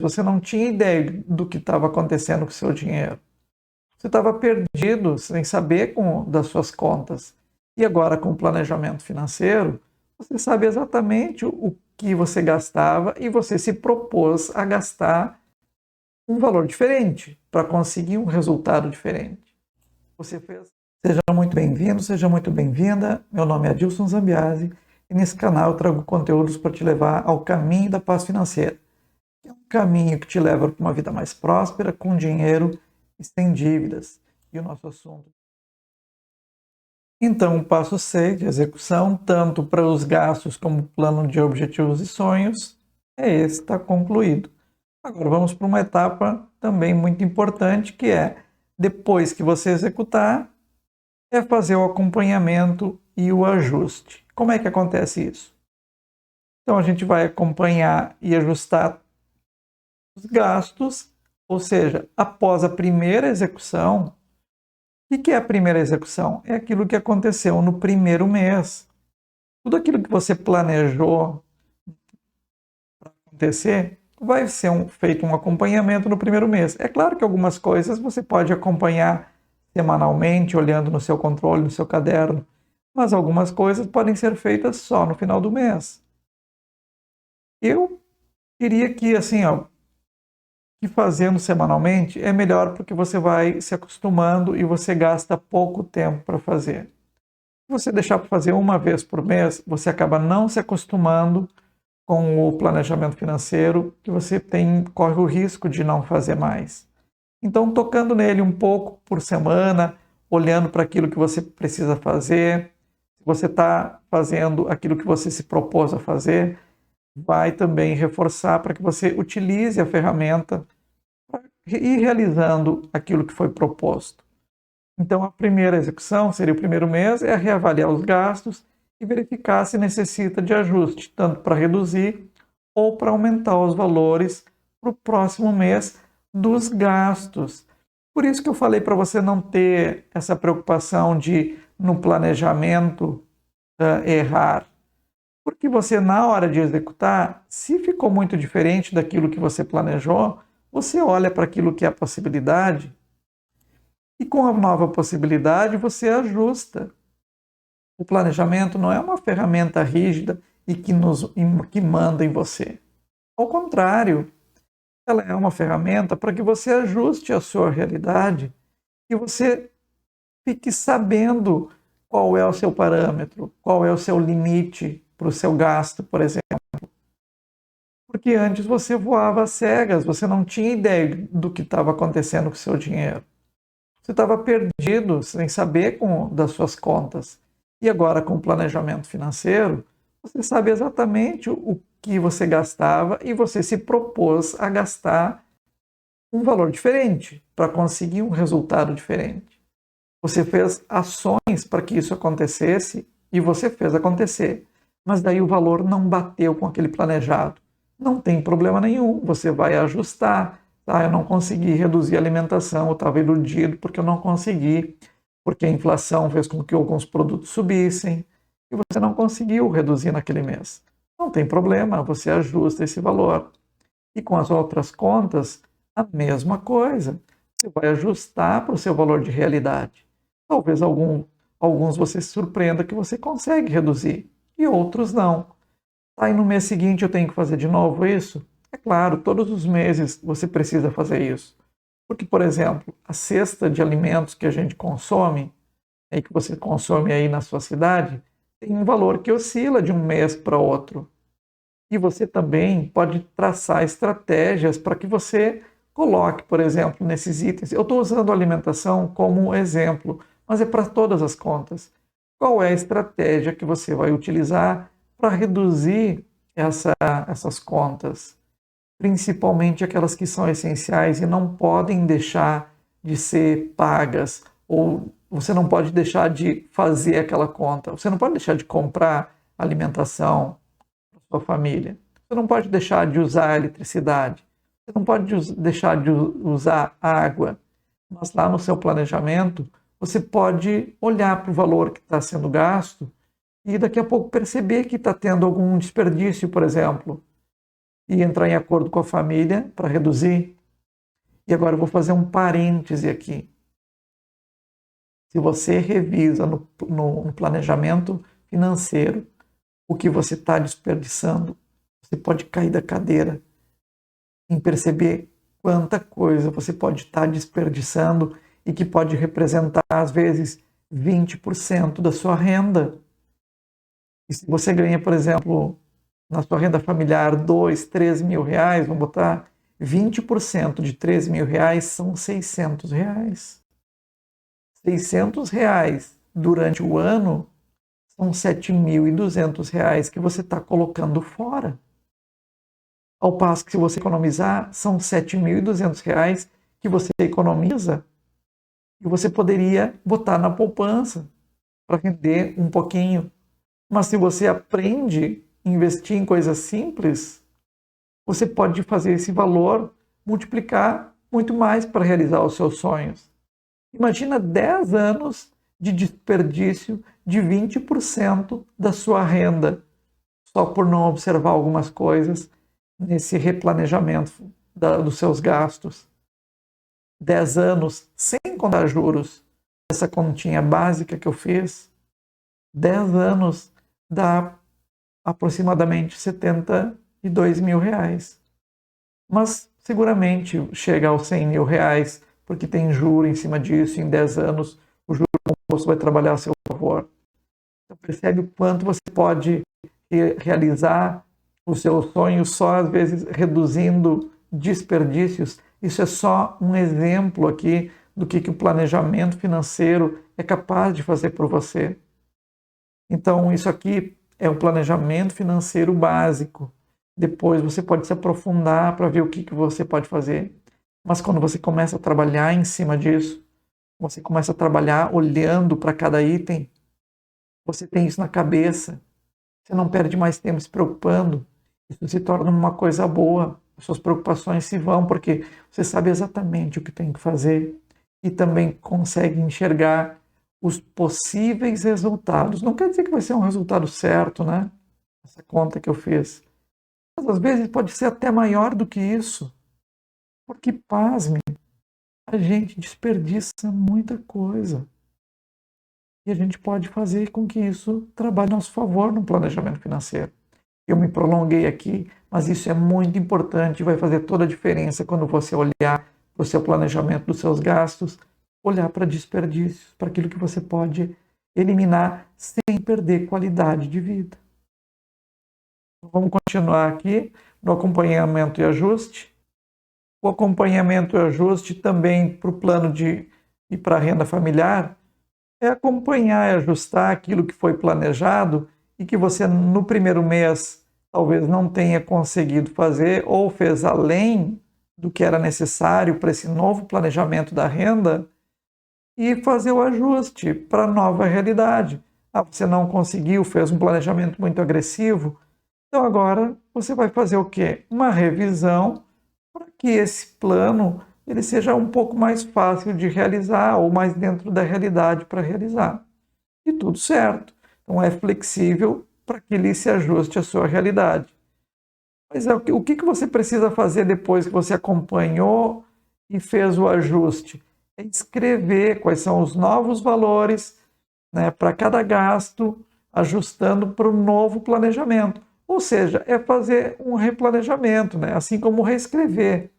você não tinha ideia do que estava acontecendo com o seu dinheiro. Você estava perdido, sem saber das suas contas. E agora, com o planejamento financeiro, você sabe exatamente o que você gastava e você se propôs a gastar um valor diferente para conseguir um resultado diferente. Você fez. Seja muito bem-vindo, seja muito bem-vinda. Meu nome é Adilson Zambiasi e nesse canal eu trago conteúdos para te levar ao caminho da paz financeira. É um caminho que te leva para uma vida mais próspera, com dinheiro e sem dívidas. E o nosso assunto. Então, o passo 6 de execução, tanto para os gastos como plano de objetivos e sonhos, esse está concluído. Agora vamos para uma etapa também muito importante, que é, depois que você executar, é fazer o acompanhamento e o ajuste. Como é que acontece isso? Então, a gente vai acompanhar e ajustar os gastos, ou seja, após a primeira execução. O que é a primeira execução? É aquilo que aconteceu no primeiro mês. Tudo aquilo que você planejou para acontecer vai ser feito um acompanhamento no primeiro mês. É claro que algumas coisas você pode acompanhar semanalmente, olhando no seu controle, no seu caderno, mas algumas coisas podem ser feitas só no final do mês. Eu diria que, assim, que fazendo semanalmente é melhor, porque você vai se acostumando e você gasta pouco tempo para fazer. Se você deixar para fazer uma vez por mês, você acaba não se acostumando com o planejamento financeiro, que você corre o risco de não fazer mais. Então, tocando nele um pouco por semana, olhando para aquilo que você precisa fazer, se você está fazendo aquilo que você se propôs a fazer, vai também reforçar para que você utilize a ferramenta para ir realizando aquilo que foi proposto. Então, a primeira execução, seria o primeiro mês, é reavaliar os gastos e verificar se necessita de ajuste, tanto para reduzir ou para aumentar os valores para o próximo mês dos gastos. Por isso que eu falei para você não ter essa preocupação de, no planejamento, errar. Porque você, na hora de executar, se ficou muito diferente daquilo que você planejou, você olha para aquilo que é a possibilidade e, com a nova possibilidade, você ajusta. O planejamento não é uma ferramenta rígida e que manda em você. Ao contrário, ela é uma ferramenta para que você ajuste a sua realidade e você fique sabendo qual é o seu parâmetro, qual é o seu limite para o seu gasto, por exemplo. Porque antes você voava às cegas, você não tinha ideia do que estava acontecendo com o seu dinheiro. Você estava perdido, sem saber das suas contas. E agora, com o planejamento financeiro, você sabe exatamente o que você gastava e você se propôs a gastar um valor diferente para conseguir um resultado diferente. Você fez ações para que isso acontecesse e você fez acontecer. Mas daí o valor não bateu com aquele planejado. Não tem problema nenhum, você vai ajustar. Ah, eu não consegui reduzir a alimentação, eu estava iludido porque eu não consegui, porque a inflação fez com que alguns produtos subissem e você não conseguiu reduzir naquele mês. Não tem problema, você ajusta esse valor. E com as outras contas, a mesma coisa. Você vai ajustar para o seu valor de realidade. Talvez alguns você se surpreenda que você consegue reduzir e outros não. Aí no mês seguinte eu tenho que fazer de novo isso? É claro, todos os meses você precisa fazer isso. Porque, por exemplo, a cesta de alimentos que a gente consome, e que você consome aí na sua cidade, tem um valor que oscila de um mês para outro. E você também pode traçar estratégias para que você coloque, por exemplo, nesses itens. Eu estou usando a alimentação como exemplo, mas é para todas as contas. Qual é a estratégia que você vai utilizar para reduzir essas contas? Principalmente aquelas que são essenciais e não podem deixar de ser pagas, ou você não pode deixar de fazer aquela conta. Você não pode deixar de comprar alimentação para sua família. Você não pode deixar de usar eletricidade. Você não pode deixar de usar água. Mas lá no seu planejamento, você pode olhar para o valor que está sendo gasto e daqui a pouco perceber que está tendo algum desperdício, por exemplo. e entrar em acordo com a família para reduzir. E agora eu vou fazer um parêntese aqui. Se você revisa no planejamento financeiro o que você está desperdiçando, você pode cair da cadeira em perceber quanta coisa você pode estar desperdiçando e que pode representar, às vezes, 20% da sua renda. E se você ganha, por exemplo, na sua renda familiar, 2, 3 mil reais, vamos botar 20% de 3 mil reais são 600 reais. 600 reais durante o ano são 7.200 reais que você está colocando fora. Ao passo que se você economizar, são 7.200 reais que você economiza e você poderia botar na poupança para render um pouquinho. Mas se você aprende a investir em coisas simples, você pode fazer esse valor multiplicar muito mais para realizar os seus sonhos. Imagina 10 anos de desperdício de 20% da sua renda, só por não observar algumas coisas nesse replanejamento dos seus gastos. 10 anos, sem contar juros, essa continha básica que eu fiz, 10 anos dá aproximadamente 72 mil reais. Mas seguramente chega aos 100 mil reais, porque tem juro em cima disso, em 10 anos o juro composto vai trabalhar a seu favor. Então percebe o quanto você pode realizar os seus sonhos só às vezes reduzindo desperdícios. Isso é só um exemplo aqui do que o planejamento financeiro é capaz de fazer por você. Então isso aqui é um planejamento financeiro básico. Depois você pode se aprofundar para ver o que você pode fazer. Mas quando você começa a trabalhar em cima disso, você começa a trabalhar olhando para cada item, você tem isso na cabeça, você não perde mais tempo se preocupando, isso se torna uma coisa boa, as suas preocupações se vão, porque você sabe exatamente o que tem que fazer e também consegue enxergar os possíveis resultados. Não quer dizer que vai ser um resultado certo, né? Essa conta que eu fiz. Mas às vezes pode ser até maior do que isso. Porque, pasme, a gente desperdiça muita coisa. E a gente pode fazer com que isso trabalhe a nosso favor no planejamento financeiro. Eu me prolonguei aqui, mas isso é muito importante e vai fazer toda a diferença quando você olhar para o seu planejamento dos seus gastos, olhar para desperdícios, para aquilo que você pode eliminar sem perder qualidade de vida. Vamos continuar aqui no acompanhamento e ajuste. O acompanhamento e ajuste também para o plano e para a renda familiar é acompanhar e ajustar aquilo que foi planejado e que você no primeiro mês talvez não tenha conseguido fazer ou fez além do que era necessário para esse novo planejamento da renda e fazer o ajuste para a nova realidade. Você não conseguiu, fez um planejamento muito agressivo, então agora você vai fazer o quê? Uma revisão para que esse plano ele seja um pouco mais fácil de realizar ou mais dentro da realidade para realizar. E tudo certo. Então é flexível para que ele se ajuste à sua realidade. Mas o que você precisa fazer depois que você acompanhou e fez o ajuste? É escrever quais são os novos valores, né, para cada gasto, ajustando para o novo planejamento. Ou seja, é fazer um replanejamento, né? Assim como reescrever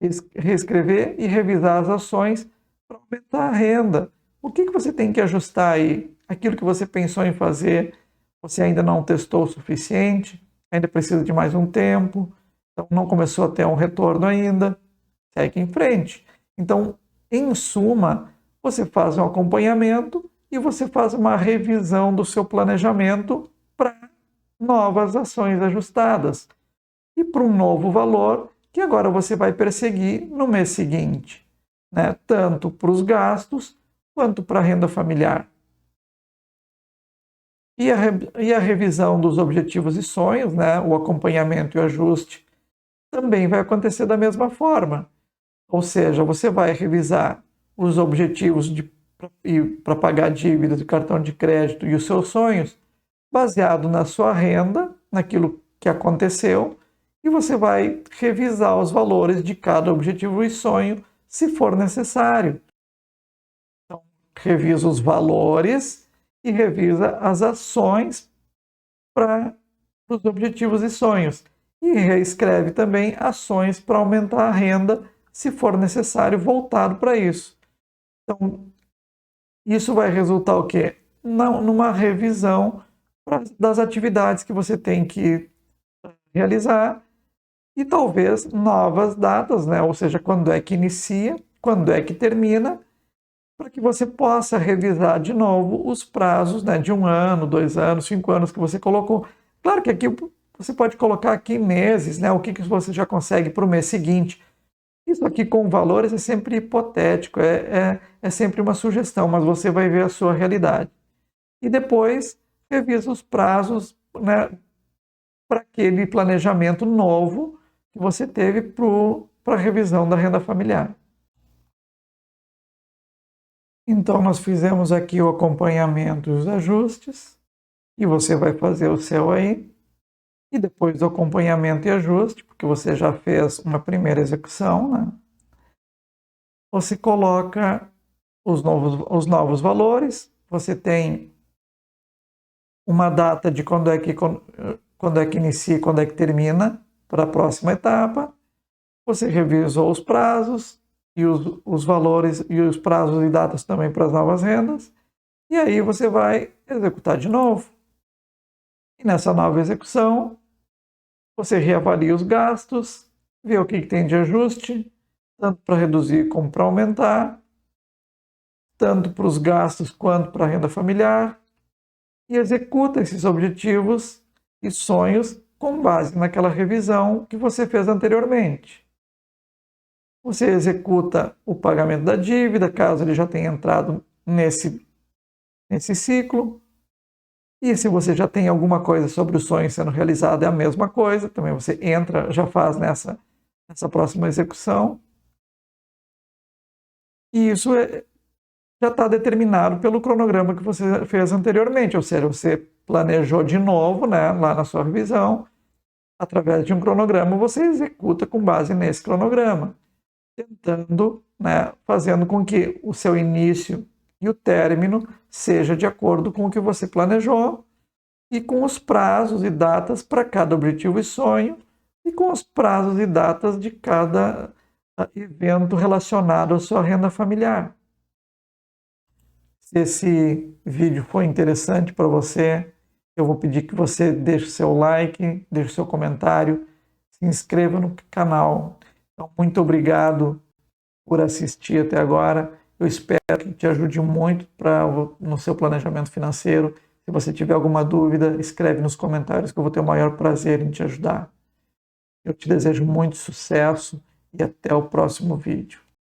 e revisar as ações para aumentar a renda. O que você tem que ajustar aí? Aquilo que você pensou em fazer, você ainda não testou o suficiente, ainda precisa de mais um tempo, então não começou a ter um retorno ainda, segue em frente. Então, em suma, você faz um acompanhamento e você faz uma revisão do seu planejamento para novas ações ajustadas e para um novo valor que agora você vai perseguir no mês seguinte, né? Tanto para os gastos quanto para a renda familiar. E a revisão dos objetivos e sonhos, né? O acompanhamento e o ajuste, também vai acontecer da mesma forma. Ou seja, você vai revisar os objetivos para pagar dívidas de cartão de crédito e os seus sonhos, baseado na sua renda, naquilo que aconteceu, e você vai revisar os valores de cada objetivo e sonho, se for necessário. Então, revisa os valores e revisa as ações para os objetivos e sonhos. E reescreve também ações para aumentar a renda, se for necessário, voltado para isso. Então, isso vai resultar o quê? Numa revisão das atividades que você tem que realizar e talvez novas datas, né? Ou seja, quando é que inicia, quando é que termina, para que você possa revisar de novo os prazos, né, de 1 ano, 2 anos, 5 anos que você colocou. Claro que aqui você pode colocar aqui meses, né? O que você já consegue para o mês seguinte. Isso aqui com valores é sempre hipotético, é sempre uma sugestão, mas você vai ver a sua realidade. E depois revisa os prazos, né, para aquele planejamento novo que você teve para a revisão da renda familiar. Então, nós fizemos aqui o acompanhamento e os ajustes, e você vai fazer o seu aí. E depois do acompanhamento e ajuste, porque você já fez uma primeira execução, né? Você coloca os novos valores, você tem uma data de quando é que inicia e quando é que termina para a próxima etapa. Você revisou os prazos e os valores e os prazos e datas também para as novas rendas. E aí você vai executar de novo. E nessa nova execução, você reavalia os gastos, vê o que tem de ajuste, tanto para reduzir como para aumentar, tanto para os gastos quanto para a renda familiar, e executa esses objetivos e sonhos com base naquela revisão que você fez anteriormente. Você executa o pagamento da dívida, caso ele já tenha entrado nesse ciclo. E se você já tem alguma coisa sobre o sonho sendo realizado, é a mesma coisa. Também você entra, já faz nessa próxima execução. E isso já está determinado pelo cronograma que você fez anteriormente. Ou seja, você planejou de novo, né, lá na sua revisão. Através de um cronograma, você executa com base nesse cronograma. Tentando, né, fazendo com que o seu início e o término seja de acordo com o que você planejou e com os prazos e datas para cada objetivo e sonho e com os prazos e datas de cada evento relacionado à sua renda familiar. Se esse vídeo foi interessante para você, eu vou pedir que você deixe seu like, deixe seu comentário, se inscreva no canal. Então, muito obrigado por assistir até agora. Eu espero que te ajude muito no seu planejamento financeiro. Se você tiver alguma dúvida, escreve nos comentários que eu vou ter o maior prazer em te ajudar. Eu te desejo muito sucesso e até o próximo vídeo.